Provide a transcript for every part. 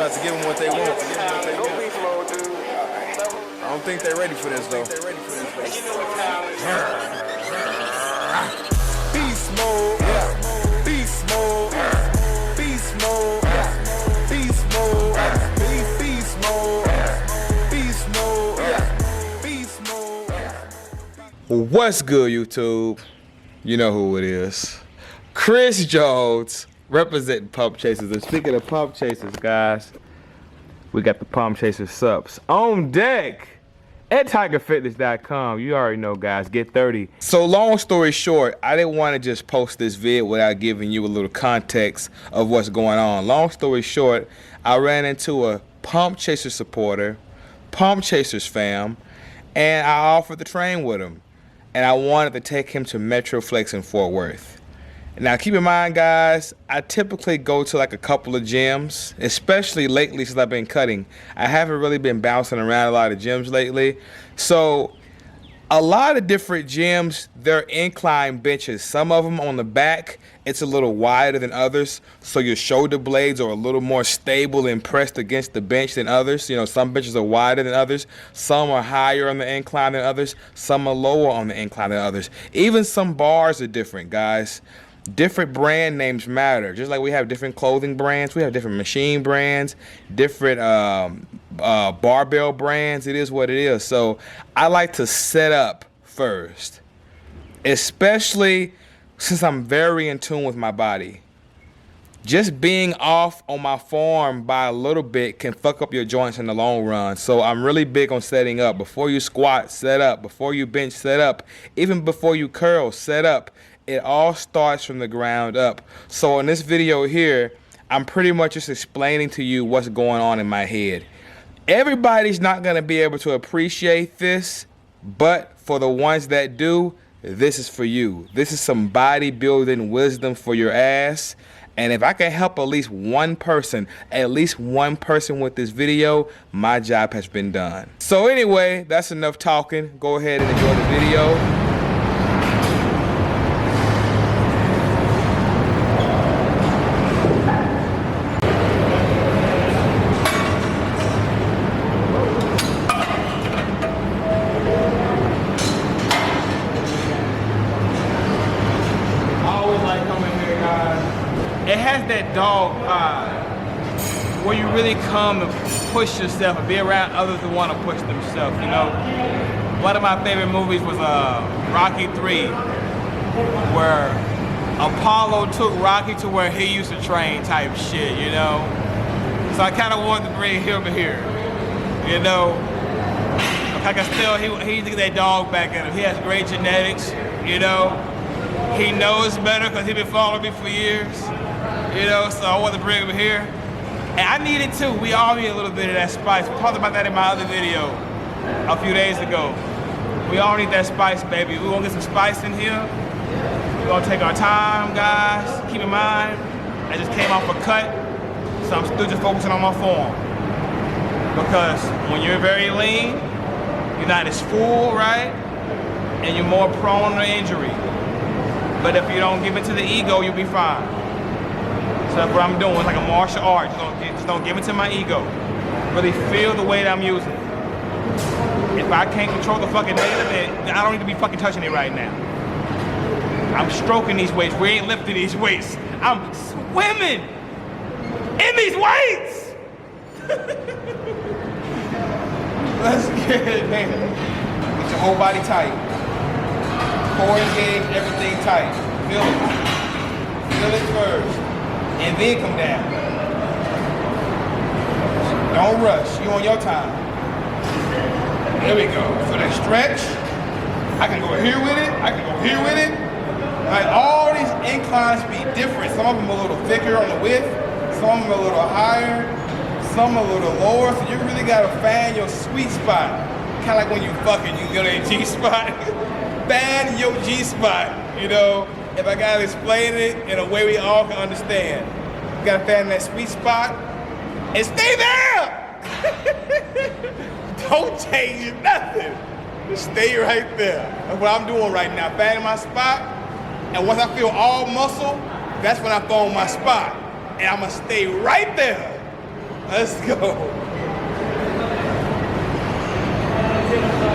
about to give them what they want. I don't think they're ready for this, though. Beast mode, beast mode, beast mode, beast mode, beast mode, beast mode, beast mode. What's good, YouTube? You know who it is. Chris Jones, representing Pump Chasers. And speaking of Pump Chasers, guys, we got the Pump Chaser subs on deck at TigerFitness.com. You already know, guys, get 30. So long story short, I didn't want to just post this vid without giving you a little context of what's going on. Long story short, I ran into a Pump Chaser supporter, Pump Chasers fam, and I offered to train with him. And I wanted to take him to Metroflex in Fort Worth. Now, keep in mind, guys, I typically go to like a couple of gyms, especially lately since I've been cutting. I haven't really been bouncing around a lot of gyms lately. So a lot of different gyms, they're incline benches. Some of them on the back, it's a little wider than others, so your shoulder blades are a little more stable and pressed against the bench than others. You know, some benches are wider than others. Some are higher on the incline than others. Some are lower on the incline than others. Even some bars are different, guys. Different brand names matter. Just like we have different clothing brands, we have different machine brands, different barbell brands. It is what it is. So I like to set up first, especially since I'm very in tune with my body. Just being off on my form by a little bit can fuck up your joints in the long run. So I'm really big on setting up. Before you squat, set up. Before you bench, set up. Even before you curl, set up. It all starts from the ground up. So in this video here, I'm pretty much just explaining to you what's going on in my head. Everybody's not gonna be able to appreciate this, but for the ones that do, this is for you. This is some bodybuilding wisdom for your ass. And if I can help at least one person with this video, my job has been done. So anyway, that's enough talking. Go ahead and enjoy the video. It has that dog vibe where you really come and push yourself and be around others who want to push themselves, you know? One of my favorite movies was Rocky III, where Apollo took Rocky to where he used to train type shit, you know? So I kind of wanted to bring him here, you know? I can still, he get that dog back in him. He has great genetics, you know? He knows better because he's been following me for years. You know, so I wanted to bring him here. And I need it too. We all need a little bit of that spice. We talked about that in my other video a few days ago. We all need that spice, baby. We're gonna get some spice in here. We're gonna take our time, guys. Keep in mind, I just came off a cut, so I'm still just focusing on my form. Because when you're very lean, you're not as full, right? And you're more prone to injury. But if you don't give it to the ego, you'll be fine. So that's what I'm doing. It's like a martial art. Just don't give it to my ego. Really feel the weight I'm using. If I can't control the fucking negative, then I don't need to be fucking touching it right now. I'm stroking these weights. We ain't lifting these weights. I'm swimming in these weights. Let's get it, man. Get your whole body tight. Core engaged, everything tight. Feel it. Feel it first. And then come down. Don't rush. You on your time. There we go. So that stretch. I can go here with it. I can go here with it. Like all these inclines be different. Some of them a little thicker on the width. Some of them a little higher. Some a little lower. So you really gotta find your sweet spot. Kind of like when you fucking, you go to a G spot. Find your G spot. You know. If I gotta explain it in a way we all can understand. You gotta find that sweet spot and stay there! Don't change nothing. Just stay right there. That's what I'm doing right now, finding my spot. And once I feel all muscle, that's when I found my spot. And I'm gonna stay right there Let's go.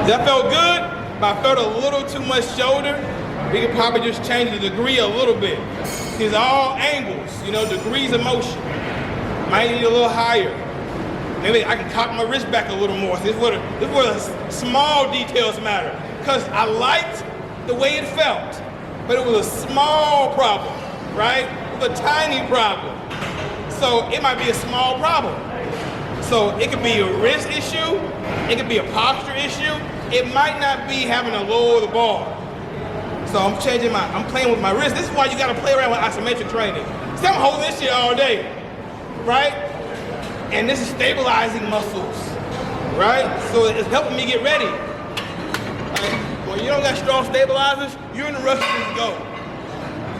That felt good, but I felt a little too much shoulder. We could probably just change the degree a little bit. It's all angles, you know, degrees of motion. Might need a little higher. Maybe I can cock my wrist back a little more. This is where the small details matter. Because I liked the way it felt, but it was a small problem, right? It was a tiny problem. So it might be a small problem. So it could be a wrist issue, it could be a posture issue. It might not be having to lower the bar. So I'm playing with my wrist. This is why you gotta play around with isometric training. See, I'm holding this shit all day, right? And this is stabilizing muscles, right? So it's helping me get ready. Like, when you don't got strong stabilizers, you're in a rush to go.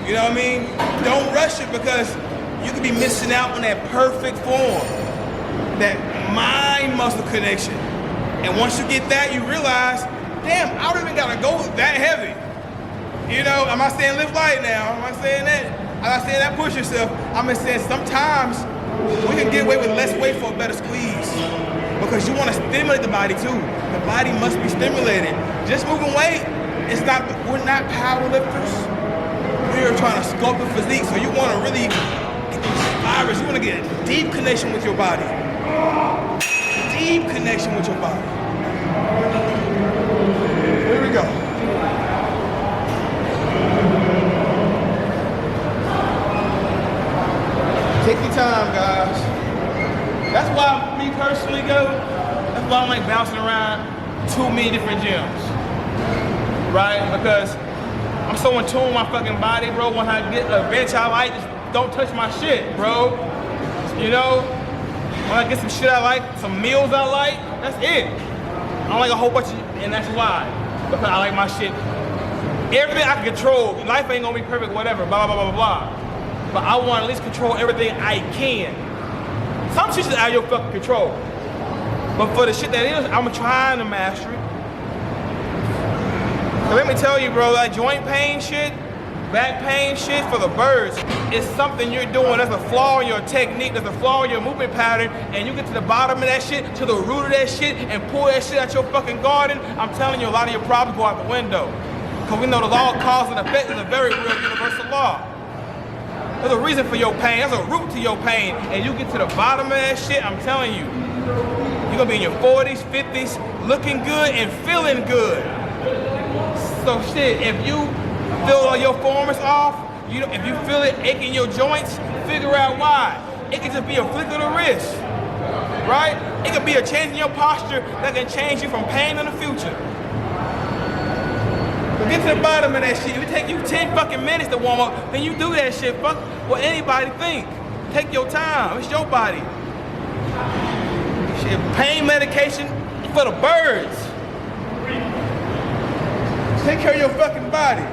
You know what I mean? Don't rush it because you could be missing out on that perfect form, that mind muscle connection. And once you get that, you realize, damn, I don't even gotta go that heavy. You know, I'm not saying lift light now, I'm not saying that. I'm not saying that push yourself. I'm just saying sometimes we can get away with less weight for a better squeeze because you want to stimulate the body too. The body must be stimulated. Just moving weight, we're not power lifters. We're trying to sculpt the physique, so you want to really get these fibers. You want to get a deep connection with your body. Deep connection with your body. Here we go. Take your time, guys. That's why me personally that's why I'm like bouncing around too many different gyms. Right? Because I'm so in tune with my fucking body, bro. When I get a bench I like, just don't touch my shit, bro. You know? When I get some shit I like, some meals I like, that's it. I don't like a whole bunch of, and that's why. Because I like my shit. Everything I can control. Life ain't gonna be perfect, whatever, blah, blah, blah, blah, blah. But I want to at least control everything I can. Some shit is out of your fucking control. But for the shit that is, I'm trying to master it. So let me tell you, bro, that joint pain shit, back pain shit for the birds, is something you're doing. There's a flaw in your technique, there's a flaw in your movement pattern, and you get to the bottom of that shit, to the root of that shit, and pull that shit out your fucking garden, I'm telling you, a lot of your problems go out the window. Because we know the law of cause and effect is a very real universal law. There's a reason for your pain, there's a root to your pain, and you get to the bottom of that shit, I'm telling you, you're gonna be in your 40s, 50s, looking good and feeling good. So shit, if you feel your form is off, if you feel it aching your joints, figure out why. It could just be a flick of the wrist, right? It could be a change in your posture that can change you from pain in the future. Get to the bottom of that shit. If it take you 10 fucking minutes to warm up, then you do that shit. Fuck what anybody think. Take your time. It's your body. Shit, pain medication for the birds. Take care of your fucking body.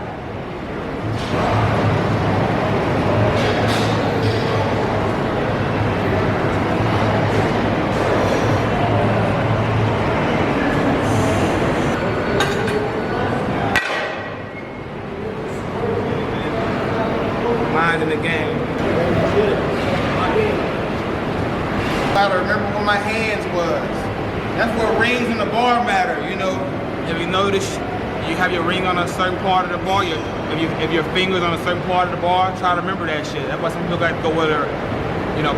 In the game. I gotta remember where my hands was. That's where rings in the bar matter, you know. If you notice, you have your ring on a certain part of the bar, if your finger's on a certain part of the bar, try to remember that shit. That's why some people got to go with their,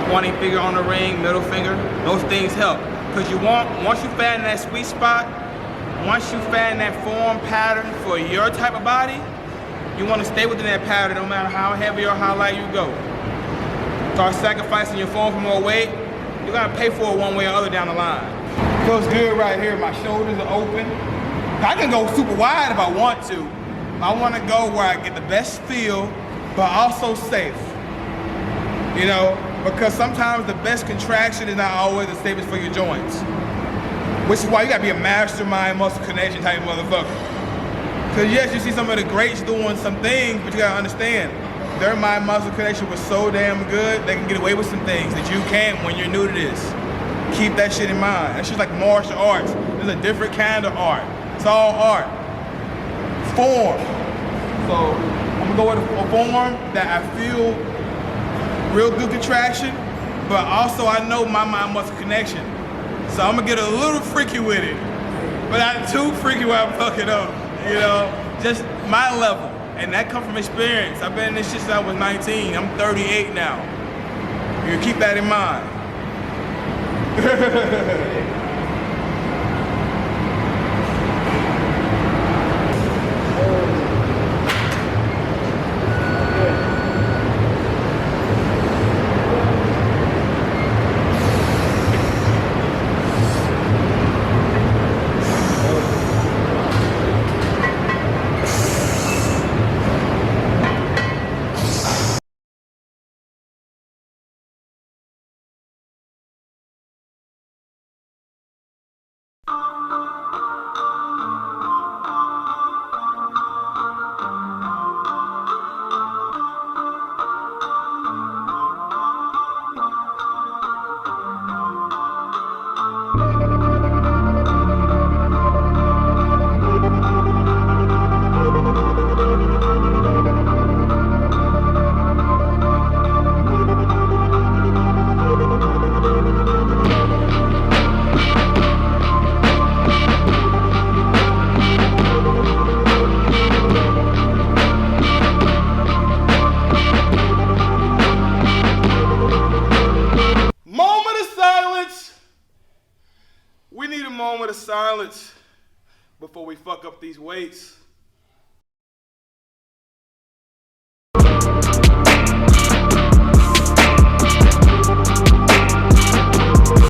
pointing finger on the ring, middle finger. Those things help. Because once you find that sweet spot, once you find that form pattern for your type of body, you want to stay within that pattern no matter how heavy or how light you go. Start sacrificing your form for more weight, you're going to pay for it one way or other down the line. Feels good right here. My shoulders are open. I can go super wide if I want to. I want to go where I get the best feel, but also safe. Because sometimes the best contraction is not always the safest for your joints. Which is why you got to be a mastermind muscle connection type motherfucker. Because yes, you see some of the greats doing some things, but you gotta understand, their mind muscle connection was so damn good, they can get away with some things that you can't when you're new to this. Keep that shit in mind. That's just like martial arts. There's a different kind of art. It's all art. Form. So I'm gonna go with a form that I feel real good contraction, but also I know my mind-muscle connection. So I'm gonna get a little freaky with it, but not too freaky where I fuck it up, you know? Just my level, and that comes from experience. I've been in this shit since I was 19. I'm 38 now. You keep that in mind. We need a moment of silence before we fuck up these weights.